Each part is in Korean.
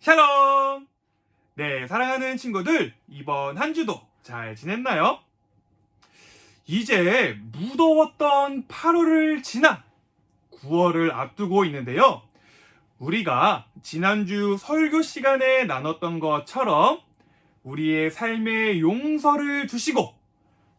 샬롬! 네, 사랑하는 친구들, 이번 한 주도 잘 지냈나요? 이제 무더웠던 8월을 지나 9월을 앞두고 있는데요. 우리가 지난주 설교 시간에 나눴던 것처럼 우리의 삶에 용서를 주시고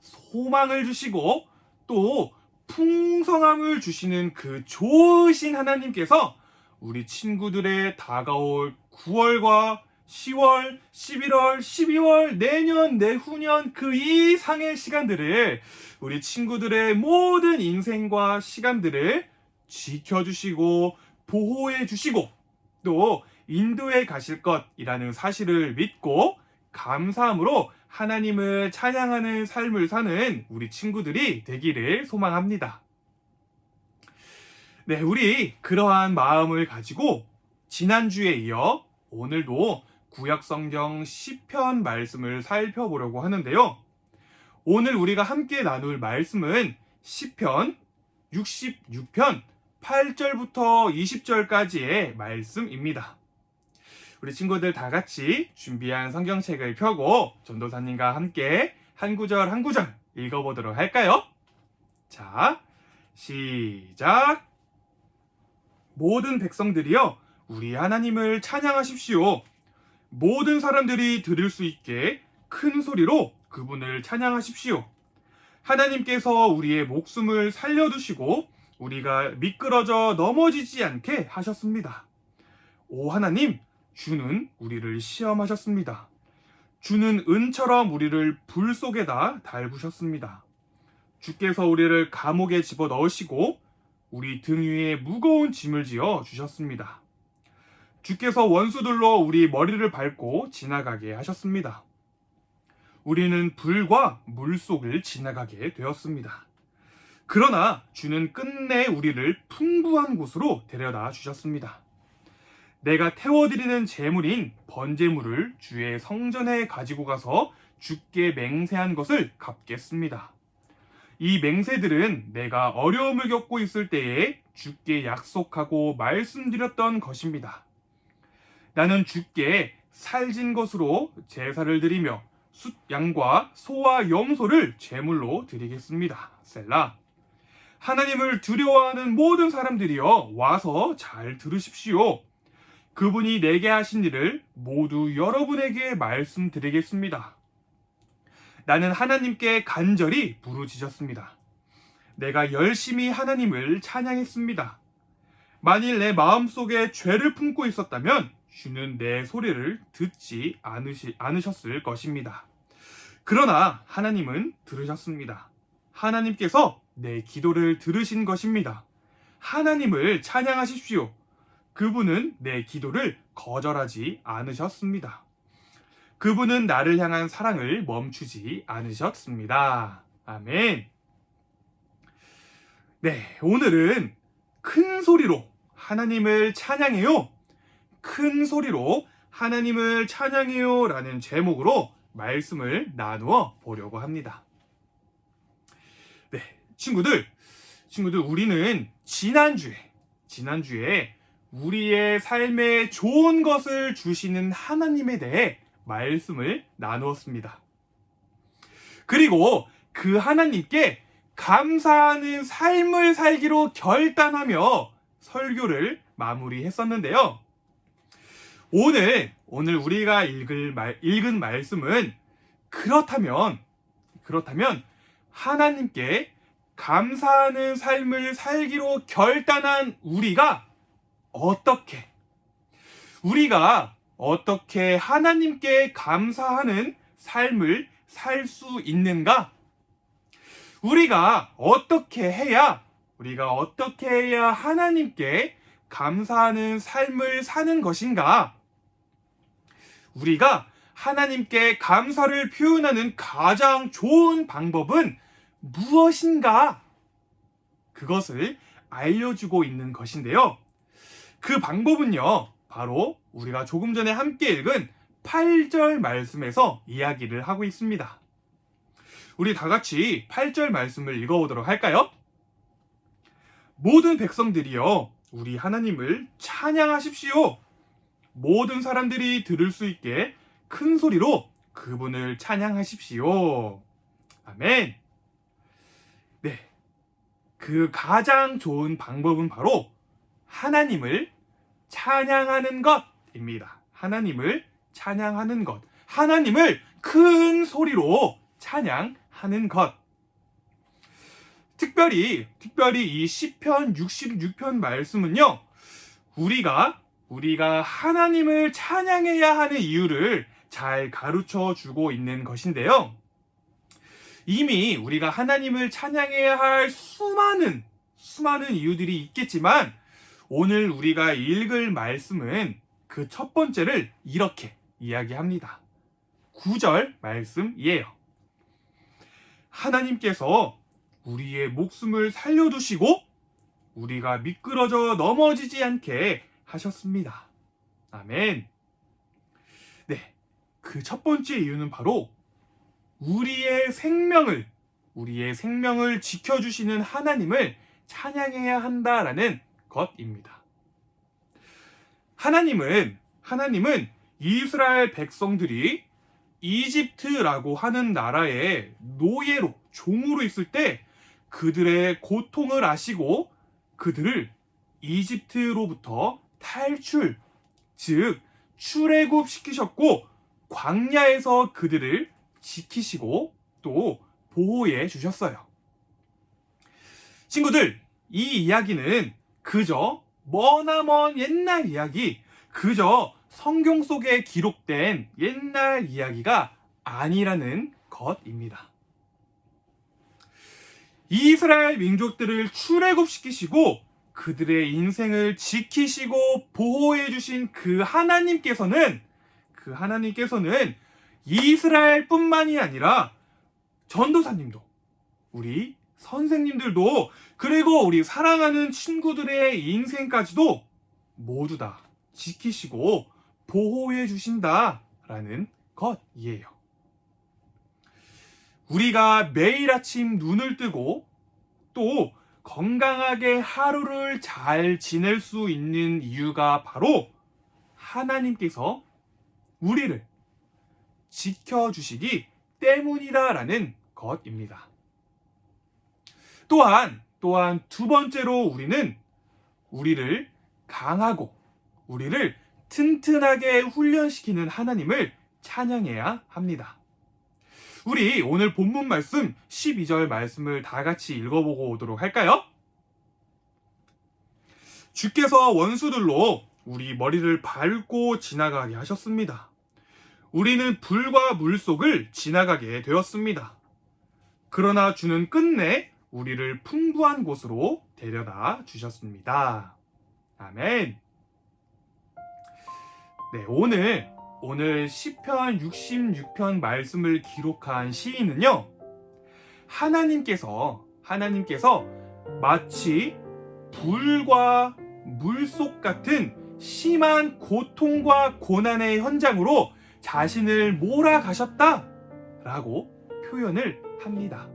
소망을 주시고 또 풍성함을 주시는 그 좋으신 하나님께서 우리 친구들의 다가올 9월과 10월, 11월, 12월, 내년, 내후년 그 이상의 시간들을 우리 친구들의 모든 인생과 시간들을 지켜주시고 보호해주시고 또 인도해 가실 것이라는 사실을 믿고 감사함으로 하나님을 찬양하는 삶을 사는 우리 친구들이 되기를 소망합니다. 네, 우리 그러한 마음을 가지고 지난주에 이어 오늘도 구약성경 시편 말씀을 살펴보려고 하는데요. 오늘 우리가 함께 나눌 말씀은 시편 66편 8절부터 20절까지의 말씀입니다. 우리 친구들 다 같이 준비한 성경책을 펴고 전도사님과 함께 한 구절 한 구절 읽어보도록 할까요? 자, 시작! 모든 백성들이여 우리 하나님을 찬양하십시오. 모든 사람들이 들을 수 있게 큰 소리로 그분을 찬양하십시오. 하나님께서 우리의 목숨을 살려두시고 우리가 미끄러져 넘어지지 않게 하셨습니다. 오 하나님, 주는 우리를 시험하셨습니다. 주는 은처럼 우리를 불 속에다 달구셨습니다. 주께서 우리를 감옥에 집어넣으시고 우리 등 위에 무거운 짐을 지어 주셨습니다. 주께서 원수들로 우리 머리를 밟고 지나가게 하셨습니다. 우리는 불과 물속을 지나가게 되었습니다. 그러나 주는 끝내 우리를 풍부한 곳으로 데려다 주셨습니다. 내가 태워드리는 제물인 번제물을 주의 성전에 가지고 가서 주께 맹세한 것을 갚겠습니다. 이 맹세들은 내가 어려움을 겪고 있을 때에 주께 약속하고 말씀드렸던 것입니다. 나는 주께 살진 것으로 제사를 드리며 숫양과 소와 염소를 제물로 드리겠습니다. 셀라. 하나님을 두려워하는 모든 사람들이여 와서 잘 들으십시오. 그분이 내게 하신 일을 모두 여러분에게 말씀드리겠습니다. 나는 하나님께 간절히 부르짖었습니다. 내가 열심히 하나님을 찬양했습니다. 만일 내 마음속에 죄를 품고 있었다면 주는 내 소리를 듣지 않으셨을 것입니다. 그러나 하나님은 들으셨습니다. 하나님께서 내 기도를 들으신 것입니다. 하나님을 찬양하십시오. 그분은 내 기도를 거절하지 않으셨습니다. 그분은 나를 향한 사랑을 멈추지 않으셨습니다. 아멘. 네, 오늘은 큰 소리로 하나님을 찬양해요. 큰 소리로 하나님을 찬양해요 라는 제목으로 말씀을 나누어 보려고 합니다. 네, 친구들 우리는 지난주에 우리의 삶에 좋은 것을 주시는 하나님에 대해 말씀을 나누었습니다. 그리고 그 하나님께 감사하는 삶을 살기로 결단하며 설교를 마무리했었는데요. 오늘 우리가 읽은 말씀은 그렇다면 하나님께 감사하는 삶을 살기로 결단한 우리가 어떻게 하나님께 감사하는 삶을 살 수 있는가? 우리가 어떻게 해야 하나님께 감사하는 삶을 사는 것인가? 우리가 하나님께 감사를 표현하는 가장 좋은 방법은 무엇인가? 그것을 알려주고 있는 것인데요. 그 방법은요, 바로 우리가 조금 전에 함께 읽은 8절 말씀에서 이야기를 하고 있습니다. 우리 다 같이 8절 말씀을 읽어보도록 할까요? 모든 백성들이여 우리 하나님을 찬양하십시오. 모든 사람들이 들을 수 있게 큰 소리로 그분을 찬양하십시오. 아멘. 네. 그 가장 좋은 방법은 바로 하나님을 찬양하는 것입니다. 하나님을 찬양하는 것. 하나님을 큰 소리로 찬양하는 것. 특별히 이 시편 66편 말씀은요. 우리가 하나님을 찬양해야 하는 이유를 잘 가르쳐 주고 있는 것인데요. 이미 우리가 하나님을 찬양해야 할 수많은 이유들이 있겠지만 오늘 우리가 읽을 말씀은 그 첫 번째를 이렇게 이야기합니다. 9절 말씀이에요. 하나님께서 우리의 목숨을 살려두시고 우리가 미끄러져 넘어지지 않게 하셨습니다. 아멘. 네, 그 첫 번째 이유는 바로 우리의 생명을 지켜주시는 하나님을 찬양해야 한다라는 것입니다. 하나님은 이스라엘 백성들이 이집트라고 하는 나라의 노예로 종으로 있을 때 그들의 고통을 아시고 그들을 이집트로부터 탈출, 즉 출애굽시키셨고 광야에서 그들을 지키시고 또 보호해 주셨어요. 친구들, 이 이야기는 그저 머나먼 옛날 이야기, 그저 성경 속에 기록된 옛날 이야기가 아니라는 것입니다. 이스라엘 민족들을 출애굽시키시고 그들의 인생을 지키시고 보호해 주신 그 하나님께서는 이스라엘뿐만이 아니라 전도사님도, 우리 선생님들도, 그리고 우리 사랑하는 친구들의 인생까지도 모두 다 지키시고 보호해 주신다라는 것이에요. 우리가 매일 아침 눈을 뜨고 또 건강하게 하루를 잘 지낼 수 있는 이유가 바로 하나님께서 우리를 지켜주시기 때문이다라는 것입니다. 또한 두 번째로 우리를 강하고 우리를 튼튼하게 훈련시키는 하나님을 찬양해야 합니다. 우리 오늘 본문 말씀 12절 말씀을 다 같이 읽어보고 오도록 할까요? 주께서 원수들로 우리 머리를 밟고 지나가게 하셨습니다. 우리는 불과 물속을 지나가게 되었습니다. 그러나 주는 끝내 우리를 풍부한 곳으로 데려다 주셨습니다. 아멘. 네, 오늘 시편 66편 말씀을 기록한 시인은요, 하나님께서 마치 불과 물속 같은 심한 고통과 고난의 현장으로 자신을 몰아가셨다라고 표현을 합니다.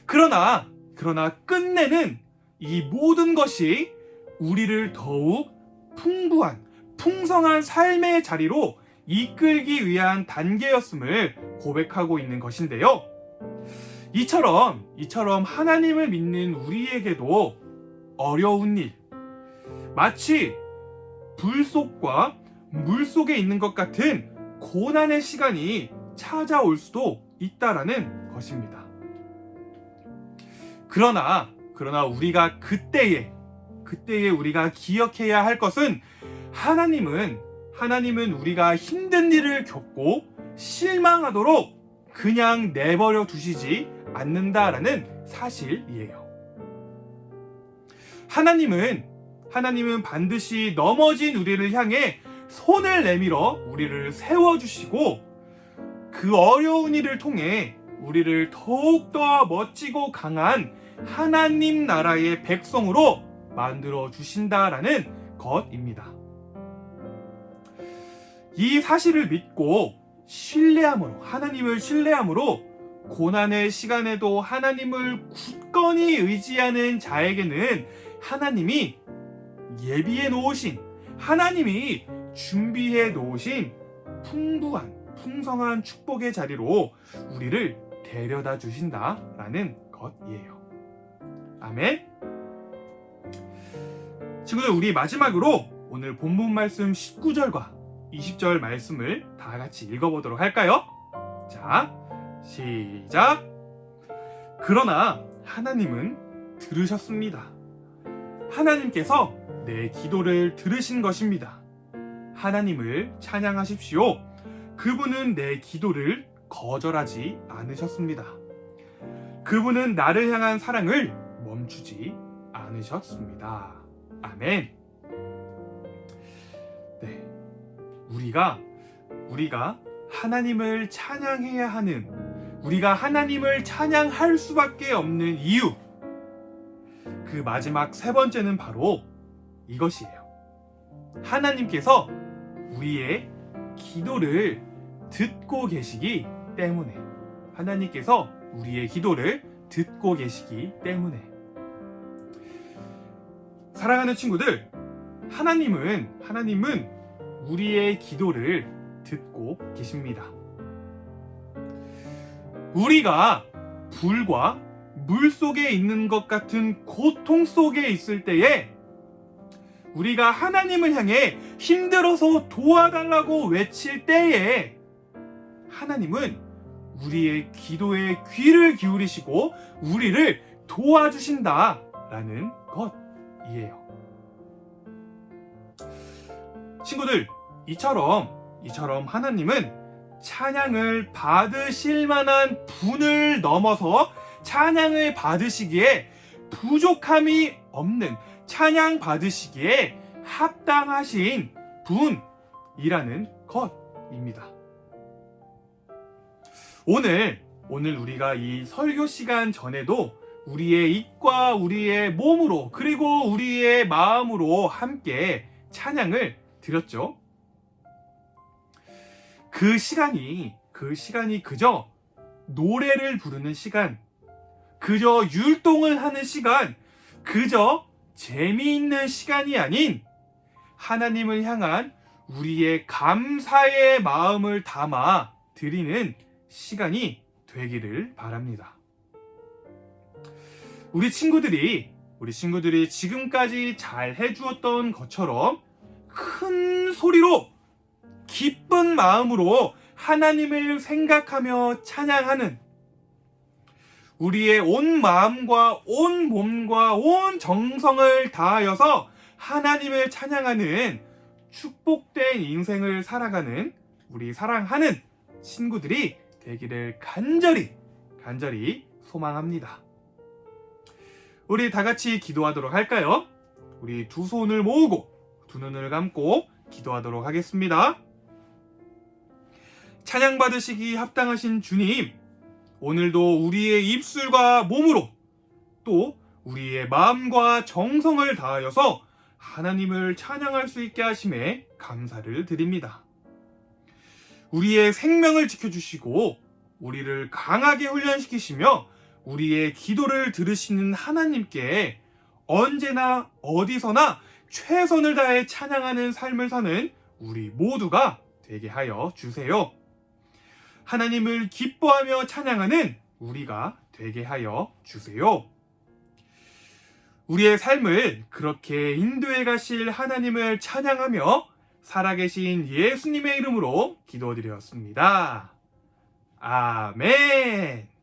그러나 끝내는 이 모든 것이 우리를 더욱 풍성한 삶의 자리로 이끌기 위한 단계였음을 고백하고 있는 것인데요. 이처럼 하나님을 믿는 우리에게도 어려운 일, 마치 불속과 물속에 있는 것 같은 고난의 시간이 찾아올 수도 있다라는 것입니다. 그러나 우리가 그때에 우리가 기억해야 할 것은 하나님은 우리가 힘든 일을 겪고 실망하도록 그냥 내버려 두시지 않는다라는 사실이에요. 하나님은 반드시 넘어진 우리를 향해 손을 내밀어 우리를 세워주시고 그 어려운 일을 통해 우리를 더욱더 멋지고 강한 하나님 나라의 백성으로 만들어 주신다라는 것입니다. 이 사실을 믿고 하나님을 신뢰함으로 고난의 시간에도 하나님을 굳건히 의지하는 자에게는 하나님이 예비해 놓으신 하나님이 준비해 놓으신 풍성한 축복의 자리로 우리를 데려다 주신다라는 것이에요. 아멘. 친구들, 우리 마지막으로 오늘 본문 말씀 19절과 20절 말씀을 다 같이 읽어보도록 할까요? 자, 시작. 그러나 하나님은 들으셨습니다. 하나님께서 내 기도를 들으신 것입니다. 하나님을 찬양하십시오. 그분은 내 기도를 거절하지 않으셨습니다. 그분은 나를 향한 사랑을 멈추지 않으셨습니다. 아멘. 네, 우리가 하나님을 찬양해야 하는, 우리가 하나님을 찬양할 수밖에 없는 이유, 그 마지막 세 번째는 바로 이것이에요. 하나님께서 우리의 기도를 듣고 계시기 때문에, 하나님께서 우리의 기도를 듣고 계시기 때문에. 사랑하는 친구들, 하나님은 우리의 기도를 듣고 계십니다. 우리가 불과 물 속에 있는 것 같은 고통 속에 있을 때에, 우리가 하나님을 향해 힘들어서 도와달라고 외칠 때에, 하나님은 우리의 기도에 귀를 기울이시고 우리를 도와주신다라는 것이에요. 친구들, 이처럼 하나님은 찬양을 받으실 만한 분을 넘어서 찬양을 받으시기에 부족함이 없는, 찬양 받으시기에 합당하신 분이라는 것입니다. 오늘 우리가 이 설교 시간 전에도 우리의 입과 우리의 몸으로, 그리고 우리의 마음으로 함께 찬양을 드렸죠. 그 시간이 그저 노래를 부르는 시간, 그저 율동을 하는 시간, 그저 재미있는 시간이 아닌 하나님을 향한 우리의 감사의 마음을 담아 드리는 시간이 되기를 바랍니다. 우리 친구들이 지금까지 잘 해주었던 것처럼 큰 소리로 기쁜 마음으로 하나님을 생각하며 찬양하는, 우리의 온 마음과 온 몸과 온 정성을 다하여서 하나님을 찬양하는 축복된 인생을 살아가는 우리 사랑하는 친구들이 되기를 간절히 소망합니다. 우리 다 같이 기도하도록 할까요? 우리 두 손을 모으고 두 눈을 감고 기도하도록 하겠습니다. 찬양 받으시기 합당하신 주님, 오늘도 우리의 입술과 몸으로, 또 우리의 마음과 정성을 다하여서 하나님을 찬양할 수 있게 하심에 감사를 드립니다. 우리의 생명을 지켜주시고 우리를 강하게 훈련시키시며 우리의 기도를 들으시는 하나님께 언제나 어디서나 최선을 다해 찬양하는 삶을 사는 우리 모두가 되게 하여 주세요. 하나님을 기뻐하며 찬양하는 우리가 되게 하여 주세요. 우리의 삶을 그렇게 인도해 가실 하나님을 찬양하며 살아계신 예수님의 이름으로 기도드렸습니다. 아멘.